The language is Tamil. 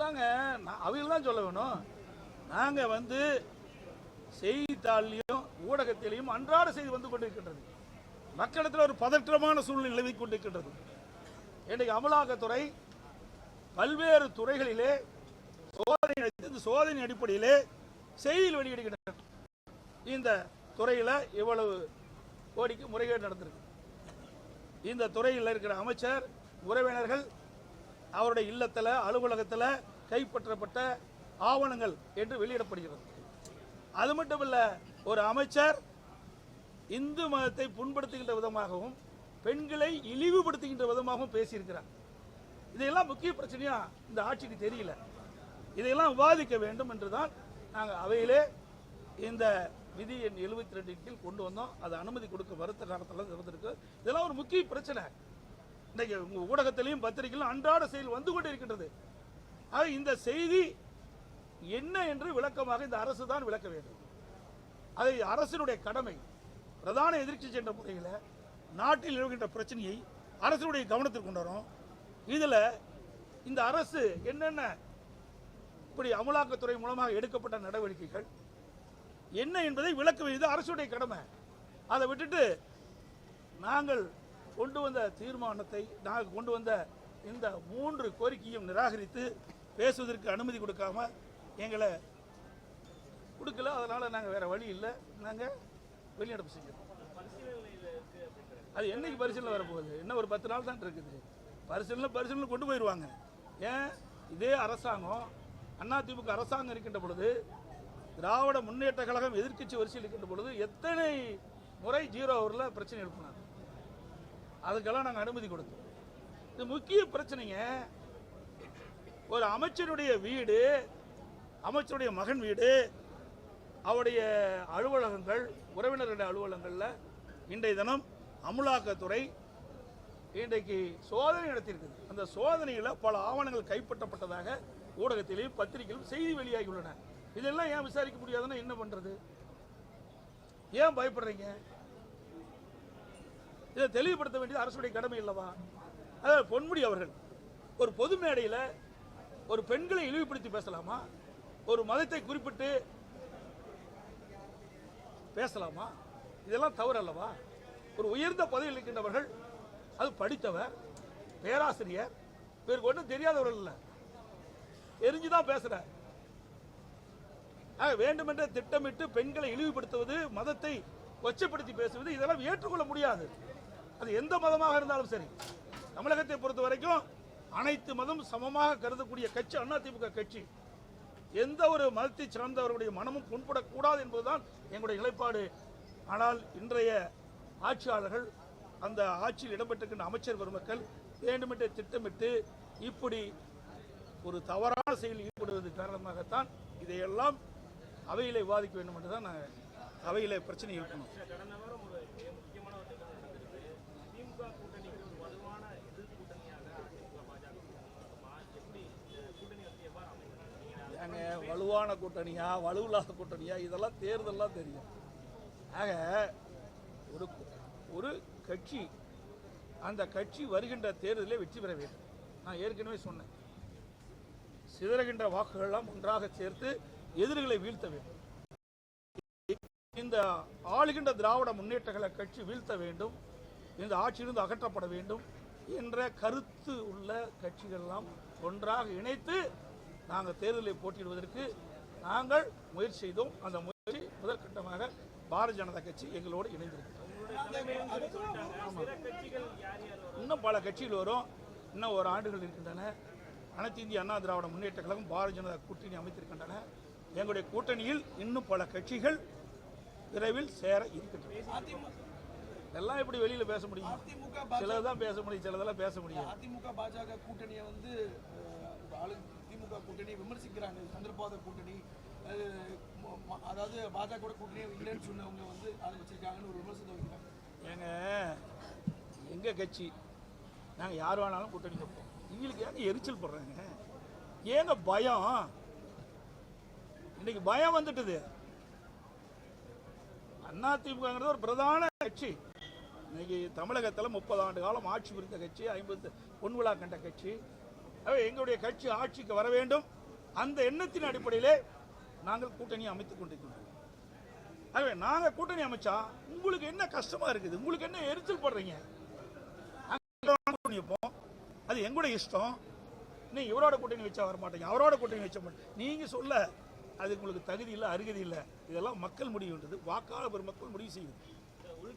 அதுதாங்க அவங்க தான் சொல்ல வேணும். நாங்கள் வந்து செய்தித்தாள்லையும் ஊடகத்திலையும் அன்றாட செய்தி வந்து கொண்டிருக்கின்றது. மக்களிடத்தில் ஒரு பதற்றமான சூழ்நிலை நிலவி கொண்டிருக்கின்றது. இன்றைக்கு அமலாக்கத்துறை பல்வேறு துறைகளிலே சோதனை அடிப்படையிலே செய்தியில் வெளியிடுகின்றனர். இந்த துறையில் இவ்வளவு கோடிக்கு முறைகேடு நடந்திருக்கு. இந்த துறையில் இருக்கிற அமைச்சர் உறவினர்கள் அவருடைய இல்லத்தில் அலுவலகத்தில் கைப்பற்றப்பட்ட ஆவணங்கள் என்று வெளியிடப்படுகிறது. அது மட்டுமல்ல, ஒரு அமைச்சர் இந்து மதத்தை புண்படுத்துகின்ற விதமாகவும் பெண்களை இழிவுபடுத்துகின்ற விதமாகவும் பேசியிருக்கிறார். இதையெல்லாம் முக்கிய பிரச்சனையா இந்த ஆட்சிக்கு தெரியல. இதையெல்லாம் விவாதிக்க வேண்டும் என்றுதான் நாங்கள் அவையிலே இந்த விதி எண் 72 கீழ் கொண்டு வந்தோம். அது அனுமதி கொடுக்க மறுத்த காலத்தில் இருந்திருக்கு. இதெல்லாம் ஒரு முக்கிய பிரச்சனை. இன்றைக்கு உங்கள் ஊடகத்திலையும் பத்திரிகையிலும் அன்றாட செய்தி வந்து கொண்டு இருக்கின்றது. ஆக இந்த செய்தி என்ன என்று விளக்கமாக இந்த அரசு தான் விளக்க வேண்டும். அதை அரசினுடைய கடமை. பிரதான எதிர்க்கட்சி என்ற முறையில் நாட்டில் இருக்கின்ற பிரச்சனையை அரசினுடைய கவனத்தில் கொண்டு வரும். இதில் இந்த அரசு என்னென்ன இப்படி அமலாக்கத்துறை மூலமாக எடுக்கப்பட்ட நடவடிக்கைகள் என்ன என்பதை விளக்க வேண்டியது அரசுடைய கடமை. அதை விட்டுட்டு நாங்கள் கொண்டு வந்த தீர்மானத்தை, நாங்கள் கொண்டு வந்த இந்த 3 கோரிக்கையும் நிராகரித்து பேசுவதற்கு அனுமதி கொடுக்காம எங்களை கொடுக்கல. அதனால் நாங்கள் வேறு வழி இல்லை, நாங்கள் வெளிநடப்பு செஞ்சோம். அது என்னைக்கு பரிசீலனை வரப்போகுது? இன்னும் ஒரு 10 நாள் தான் இருக்குது. பரிசீலனை கொண்டு போயிடுவாங்க. ஏன் இதே அரசாங்கம் அதிமுக அரசாங்கம் இருக்கின்ற பொழுது, திராவிட முன்னேற்ற கழகம் எதிர்க்கட்சி வரிசையில் இருக்கின்ற பொழுது எத்தனை முறை 0 ஹவரில் பிரச்சனை எழுப்பினாங்க. அதுக்கெல்லாம் நாங்கள் அனுமதி கொடுத்தோம். இது முக்கிய பிரச்சனைங்க. ஒரு அமைச்சருடைய வீடு, அமைச்சருடைய மகன் வீடு, அவருடைய அலுவலகங்கள், உறவினர்களுடைய அலுவலகங்களில் இன்றைய தினம் அமலாக்கத்துறை இன்றைக்கு சோதனை நடத்தியிருக்குது. அந்த சோதனையில் பல ஆவணங்கள் கைப்பற்றப்பட்டதாக ஊடகத்திலேயும் பத்திரிகையிலும் செய்தி வெளியாகி உள்ளன. இதெல்லாம் ஏன் விசாரிக்க முடியாதுன்னா என்ன பண்றது? ஏன் பயப்படுறீங்க? இதை தெளிவுபடுத்த வேண்டியது அரசுடைய கடமை இல்லவா? அதாவது பொன்முடி அவர்கள் ஒரு பொது மேடையில் ஒரு பெண்களை இழிவுபடுத்தி பேசலாமா? ஒரு மதத்தை குறிப்பிட்டு பேசலாமா? இதெல்லாம் தவறு அல்லவா? ஒரு உயர்ந்த பதவியில் இருக்கின்றவர்கள், அது படித்தவர், பேராசிரியர், பேருக்கு ஒன்றும் தெரியாதவர்கள் இல்லை, தெரிஞ்சுதான் பேசுற. வேண்டுமென்ற திட்டமிட்டு பெண்களை இழிவுபடுத்துவது, மதத்தை கொச்சைப்படுத்தி பேசுவது, இதெல்லாம் ஏற்றுக்கொள்ள முடியாது. அது எந்த மதமாக இருந்தாலும் சரி. தமிழகத்தை பொறுத்த வரைக்கும் அனைத்து மதம் சமமாக கருதக்கூடிய கட்சி அதிமுக கட்சி. எந்த ஒரு மதத்தை சார்ந்தவர்களுடைய மனமும் புண்படக்கூடாது என்பதுதான் எங்களுடைய நிலைப்பாடு. ஆனால் இன்றைய ஆட்சியாளர்கள், அந்த ஆட்சியில் இடம்பெற்றிருக்கின்ற அமைச்சர் பெருமக்கள் வேண்டுமென்றே திட்டமிட்டு இப்படி ஒரு தவறான செயலில் ஈடுபடுவது காரணமாகத்தான் இதையெல்லாம் அவையிலே விவாதிக்க வேண்டும் என்றுதான் நாங்கள் அவையிலே பிரச்சனை இருக்கணும். ஏங்க வலுவான கூட்டணியா வலுவில்லாத கூட்டணியா இதெல்லாம் தேர்தல்லாம் தெரியும். ஆக ஒரு கட்சி அந்த கட்சி வருகின்ற தேர்தலில் வெற்றி பெற வேண்டும். நான் ஏற்கனவே சொன்னேன், சிதறுகின்ற வாக்குகளெல்லாம் ஒன்றாக சேர்த்து எதிரிகளை வீழ்த்த வேண்டும். இந்த ஆளுகின்ற திராவிட முன்னேற்ற கழக கட்சி வீழ்த்த வேண்டும், இந்த ஆட்சியிலிருந்து அகற்றப்பட வேண்டும் என்ற கருத்து உள்ள கட்சிகளெல்லாம் ஒன்றாக இணைத்து நாங்கள் தேர்தலை போட்டியிடுவதற்கு நாங்கள் முயற்சி செய்தோம். அந்த முயற்சி முதற்கட்டமாக பாரதிய ஜனதா கட்சி எங்களோடு இணைந்திருக்கிறது. இன்னும் பல கட்சிகள் வரும். இன்னும் ஒரு ஆண்டுகள் இருக்கின்றன. அனைத்து இந்திய அண்ணா திராவிட முன்னேற்ற கழகம் பாரதிய ஜனதா கூட்டணி அமைத்திருக்கின்றன. எங்களுடைய கூட்டணியில் இன்னும் பல கட்சிகள் விரைவில் சேர இருக்கின்றன. எல்லாம் எப்படி வெளியில பேச முடியும்? சிலதான் பேச முடியும், சிலதெல்லாம் பேச முடியும். அதிமுக பாஜக கூட்டணியை வந்து திமுக கூட்டணி விமர்சிக்கிறாங்க. சந்திரபாத கூட்டணி, அதாவது பாஜக கூட்டணி இல்லைன்னு சொன்னவங்க வந்து அதை வச்சிருக்காங்கன்னு ஒரு விமர்சனம் வைக்கிறாங்க. ஏங்க எங்க கட்சி நாங்கள் யார் வேணாலும் கூட்டணி வைப்போம். இவங்களுக்கு ஏங்க எரிச்சல் போடுறாங்க? ஏங்க பயம்? இன்னைக்கு பயம் வந்துட்டுது. அதிமுகங்கிறது ஒரு பிரதான கட்சி. இன்னைக்கு தமிழகத்தில் 30 ஆண்டு காலம் ஆட்சி புரிந்த கட்சி, 50 பொன்விழா கண்ட கட்சி. எங்களுடைய கட்சி ஆட்சிக்கு வர வேண்டும், அந்த எண்ணத்தின் அடிப்படையிலே நாங்கள் கூட்டணி அமைத்துக் கொண்டிருக்கிறோம். ஆகவே நாங்கள் கூட்டணி அமைச்சா உங்களுக்கு என்ன கஷ்டமா இருக்குது, உங்களுக்கு என்ன எரிச்சல் படுறீங்க? அது எங்களுடைய இஷ்டம். நீ இவரோட கூட்டணி வச்சா வர மாட்டீங்க, அவரோட கூட்டணி வச்ச மாட்டேங்க நீங்க சொல்ல அது உங்களுக்கு தகுதி இல்லை, அருகதி இல்லை. இதெல்லாம் மக்கள் முடிவுன்றது, வாக்காளர் பெருமக்கள் முடிவு செய்யுது.